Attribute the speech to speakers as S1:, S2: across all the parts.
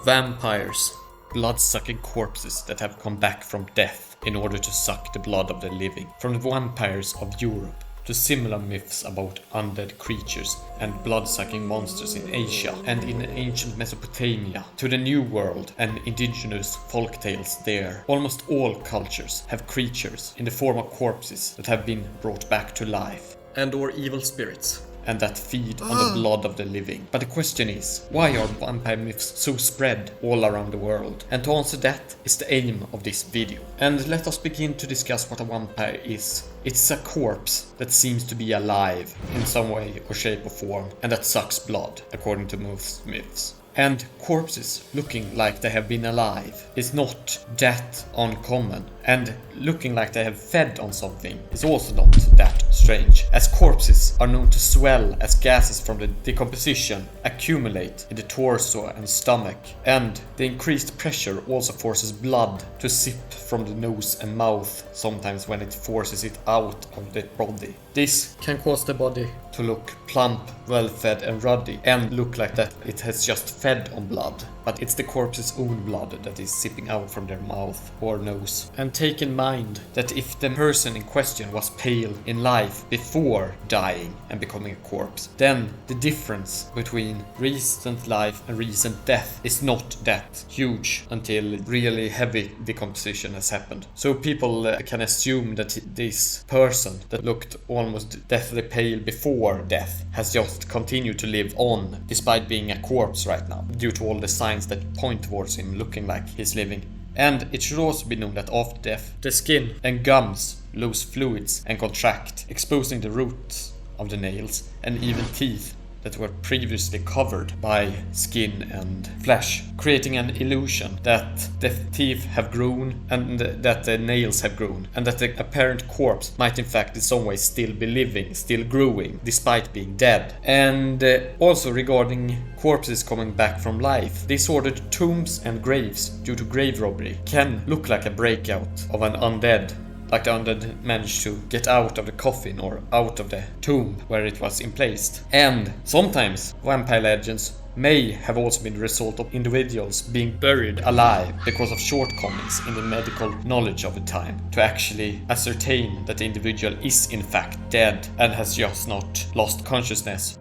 S1: Vampires. Blood-sucking corpses that have come back from death in order to suck the blood of the living. From the vampires of Europe to similar myths about undead creatures and blood-sucking monsters in Asia and in ancient Mesopotamia, to the New World and indigenous folktales there. Almost all cultures have creatures in the form of corpses that have been brought back to life, and or evil spirits, and that feed on the blood of the living. But the question is, why are vampire myths so spread all around the world? And to answer that is the aim of this video. And let us begin to discuss what a vampire is. It's a corpse that seems to be alive in some way or shape or form, and that sucks blood, according to most myths. And corpses looking like they have been alive is not that uncommon, and looking like they have fed on something is also not that strange, as corpses are known to swell as gases from the decomposition accumulate in the torso and stomach, and the increased pressure also forces blood to sip from the nose and mouth sometimes when it forces it out of the body. This can cause the body to look plump, well-fed and ruddy, and look like that it has just fed on blood, but it's the corpse's own blood that is sipping out from their mouth or nose. And take in mind that if the person in question was pale in life before dying and becoming a corpse, then the difference between recent life and recent death is not that huge until really heavy decomposition has happened. So people can assume that this person that looked almost deathly pale before death has just continued to live on despite being a corpse right now, due to all the signs that point towards him looking like he's living. And it should also be known that after death, the skin and gums lose fluids and contract, exposing the roots of the nails and even teeth that were previously covered by skin and flesh, creating an illusion that the teeth have grown and that the nails have grown, and that the apparent corpse might in fact in some way still be living, still growing, despite being dead. And also regarding corpses coming back from life, disordered tombs and graves due to grave robbery can look like a breakout of an undead, like the undead managed to get out of the coffin or out of the tomb where it was emplaced. And sometimes vampire legends may have also been the result of individuals being buried alive because of shortcomings in the medical knowledge of the time, to actually ascertain that the individual is in fact dead and has just not lost consciousness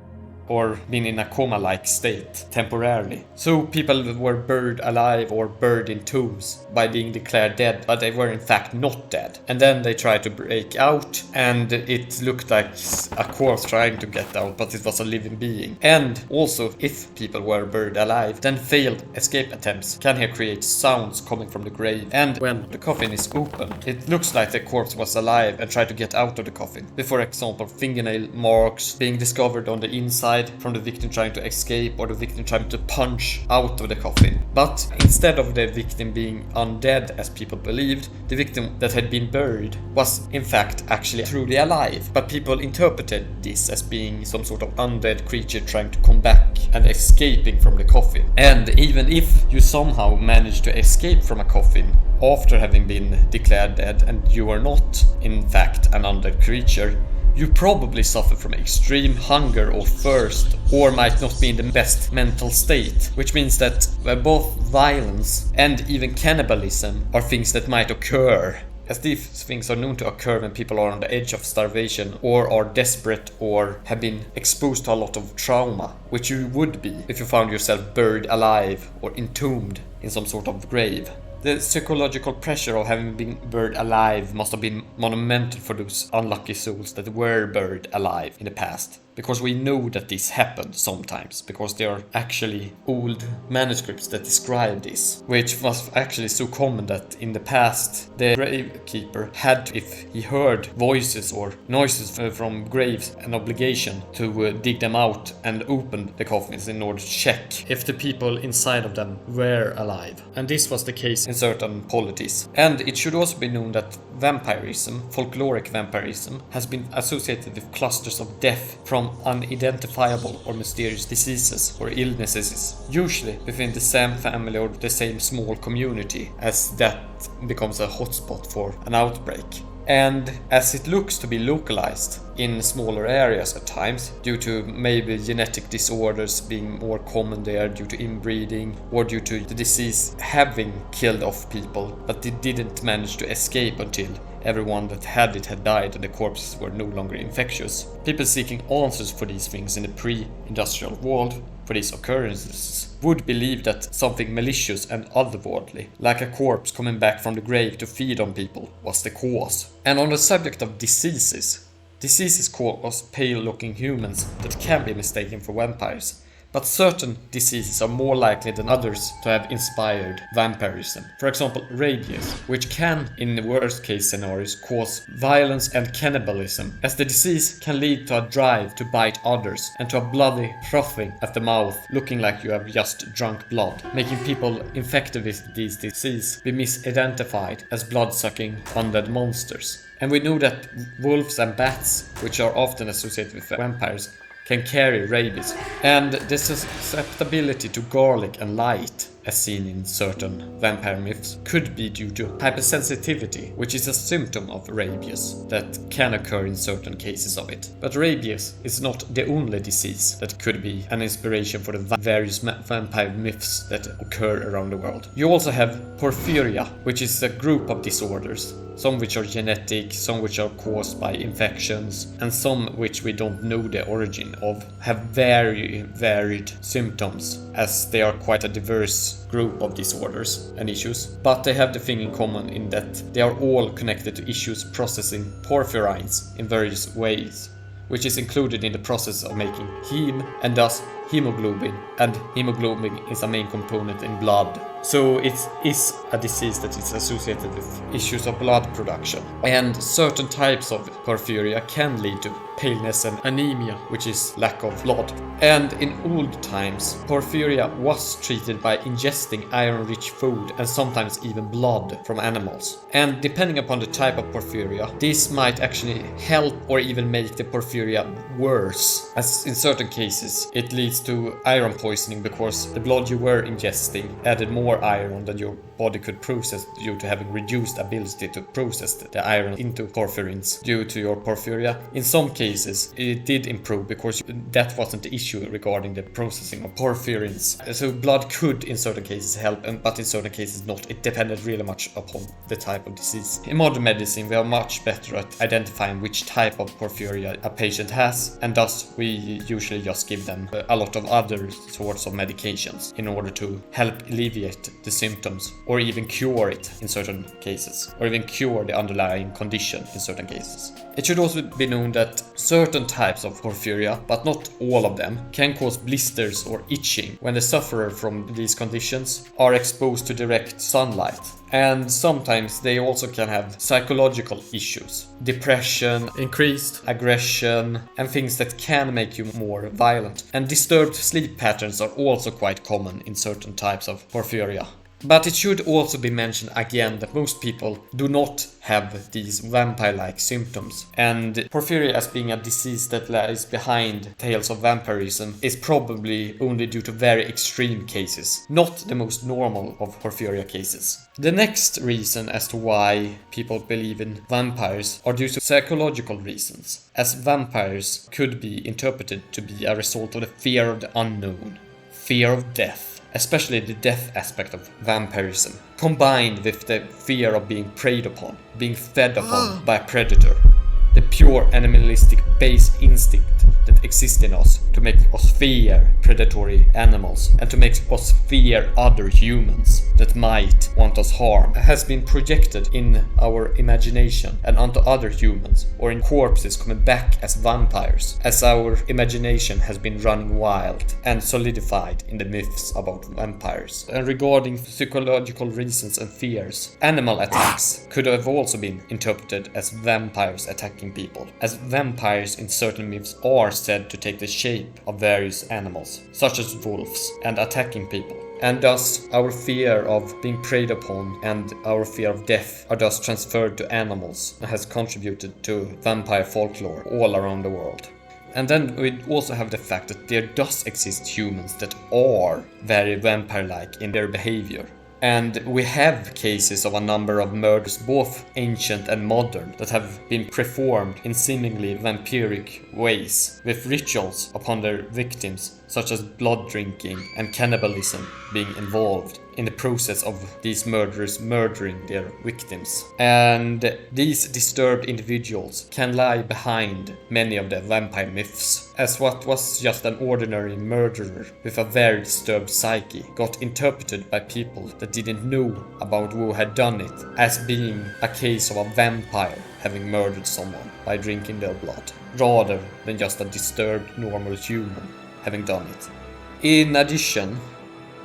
S1: or been in a coma-like state temporarily. So people were buried alive or buried in tombs by being declared dead, but they were in fact not dead. And then they tried to break out, and it looked like a corpse trying to get out, but it was a living being. And also, if people were buried alive, then failed escape attempts can here create sounds coming from the grave. And when the coffin is opened, it looks like the corpse was alive and tried to get out of the coffin. With, for example, fingernail marks being discovered on the inside from the victim trying to escape, or the victim trying to punch out of the coffin. But instead of the victim being undead as people believed, the victim that had been buried was in fact actually truly alive. But people interpreted this as being some sort of undead creature trying to come back and escaping from the coffin. And even if you somehow manage to escape from a coffin after having been declared dead and you are not in fact an undead creature, you probably suffer from extreme hunger or thirst, or might not be in the best mental state, which means that both violence and even cannibalism are things that might occur, as these things are known to occur when people are on the edge of starvation or are desperate or have been exposed to a lot of trauma, which you would be if you found yourself buried alive or entombed in some sort of grave. The psychological pressure of having been buried alive must have been monumental for those unlucky souls that were buried alive in the past. Because we know that this happened sometimes, because there are actually old manuscripts that describe this, which was actually so common that in the past the gravekeeper had, if he heard voices or noises from graves, an obligation to dig them out and open the coffins in order to check if the people inside of them were alive. And this was the case in certain polities. And it should also be known that vampirism, folkloric vampirism, has been associated with clusters of death from unidentifiable or mysterious diseases or illnesses, usually within the same family or the same small community, as that becomes a hotspot for an outbreak. And as it looks to be localized, in smaller areas at times, due to maybe genetic disorders being more common there, due to inbreeding, or due to the disease having killed off people, but they didn't manage to escape until everyone that had it had died and the corpses were no longer infectious. People seeking answers for these things in the pre-industrial world, for these occurrences, would believe that something malicious and otherworldly, like a corpse coming back from the grave to feed on people, was the cause. And on the subject of diseases cause pale-looking humans that can be mistaken for vampires. But certain diseases are more likely than others to have inspired vampirism. For example, rabies, which can, in the worst case scenarios, cause violence and cannibalism, as the disease can lead to a drive to bite others and to a bloody frothing at the mouth, looking like you have just drunk blood, making people infected with these diseases be misidentified as blood-sucking undead monsters. And we know that wolves and bats, which are often associated with vampires, can carry rabies, and the susceptibility to garlic and light, as seen in certain vampire myths, could be due to hypersensitivity, which is a symptom of rabies that can occur in certain cases of it. But rabies is not the only disease that could be an inspiration for the various vampire myths that occur around the world. You also have porphyria, which is a group of disorders, some which are genetic, some which are caused by infections, and some which we don't know the origin of, have very varied symptoms, as they are quite a diverse group of disorders and issues. But they have the thing in common in that they are all connected to issues processing porphyrines in various ways, which is included in the process of making heme and thus hemoglobin, and hemoglobin is a main component in blood. So it is a disease that is associated with issues of blood production. And certain types of porphyria can lead to paleness and anemia, which is lack of blood. And in old times, porphyria was treated by ingesting iron-rich food and sometimes even blood from animals. And depending upon the type of porphyria, this might actually help or even make the porphyria worse, as in certain cases it leads to iron poisoning because the blood you were ingesting added more iron than your body could process due to having reduced ability to process the iron into porphyrins due to your porphyria. In some cases it did improve because that wasn't the issue regarding the processing of porphyrins. So blood could in certain cases help, but in certain cases not. It depended really much upon the type of disease. In modern medicine we are much better at identifying which type of porphyria a patient has, and thus we usually just give them a lot of other sorts of medications in order to help alleviate the symptoms, or even cure it in certain cases, or even cure the underlying condition in certain cases. It should also be known that certain types of porphyria, but not all of them, can cause blisters or itching when the sufferer from these conditions are exposed to direct sunlight. And sometimes they also can have psychological issues, depression, increased aggression, and things that can make you more violent. And disturbed sleep patterns are also quite common in certain types of porphyria. But it should also be mentioned again that most people do not have these vampire-like symptoms, and porphyria, as being a disease that lies behind tales of vampirism, is probably only due to very extreme cases, not the most normal of porphyria cases. The next reason as to why people believe in vampires are due to psychological reasons, as vampires could be interpreted to be a result of the fear of the unknown, fear of death, especially the death aspect of vampirism, combined with the fear of being preyed upon, being fed upon by a predator. The pure animalistic base instinct that exists in us to make us fear predatory animals and to make us fear other humans that might want us harm has been projected in our imagination and onto other humans, or in corpses coming back as vampires, as our imagination has been running wild and solidified in the myths about vampires. And regarding psychological reasons and fears, animal attacks could have also been interpreted as vampires attacking people, as vampires in certain myths are said to take the shape of various animals, such as wolves, and attacking people. And thus our fear of being preyed upon and our fear of death are thus transferred to animals and has contributed to vampire folklore all around the world. And then we also have the fact that there does exist humans that are very vampire-like in their behavior. And we have cases of a number of murders, both ancient and modern, that have been performed in seemingly vampiric ways, with rituals upon their victims, such as blood drinking and cannibalism being involved in the process of these murderers murdering their victims. And these disturbed individuals can lie behind many of the vampire myths, as what was just an ordinary murderer with a very disturbed psyche got interpreted by people that didn't know about who had done it as being a case of a vampire having murdered someone by drinking their blood, rather than just a disturbed normal human having done it. In addition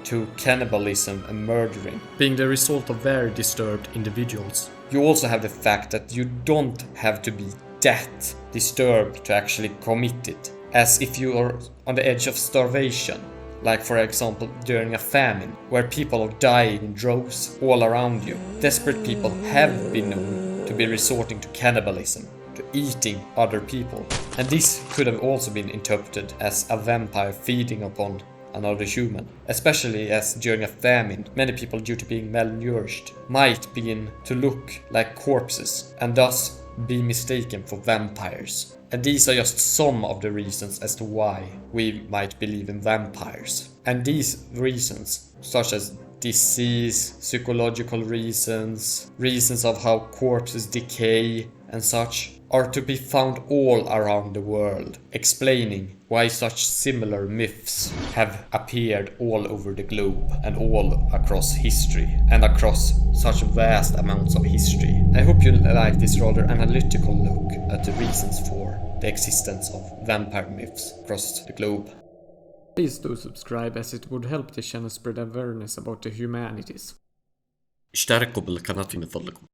S1: to cannibalism and murdering being the result of very disturbed individuals, you also have the fact that you don't have to be that disturbed to actually commit it, as if you are on the edge of starvation, like for example during a famine where people are dying in droves all around you. Desperate people have been known to be resorting to cannibalism, to eating other people, and this could have also been interpreted as a vampire feeding upon another human, especially as during a famine many people, due to being malnourished, might begin to look like corpses and thus be mistaken for vampires. And these are just some of the reasons as to why we might believe in vampires. And these reasons, such as disease, psychological reasons, reasons of how corpses decay and such, are to be found all around the world, explaining why such similar myths have appeared all over the globe and all across history and across such vast amounts of history. I hope you like this rather analytical look at the reasons for the existence of vampire myths across the globe.
S2: Please do subscribe, as it would help the channel spread awareness about the humanities.
S1: اشتركوا بالقناة من فضلكم.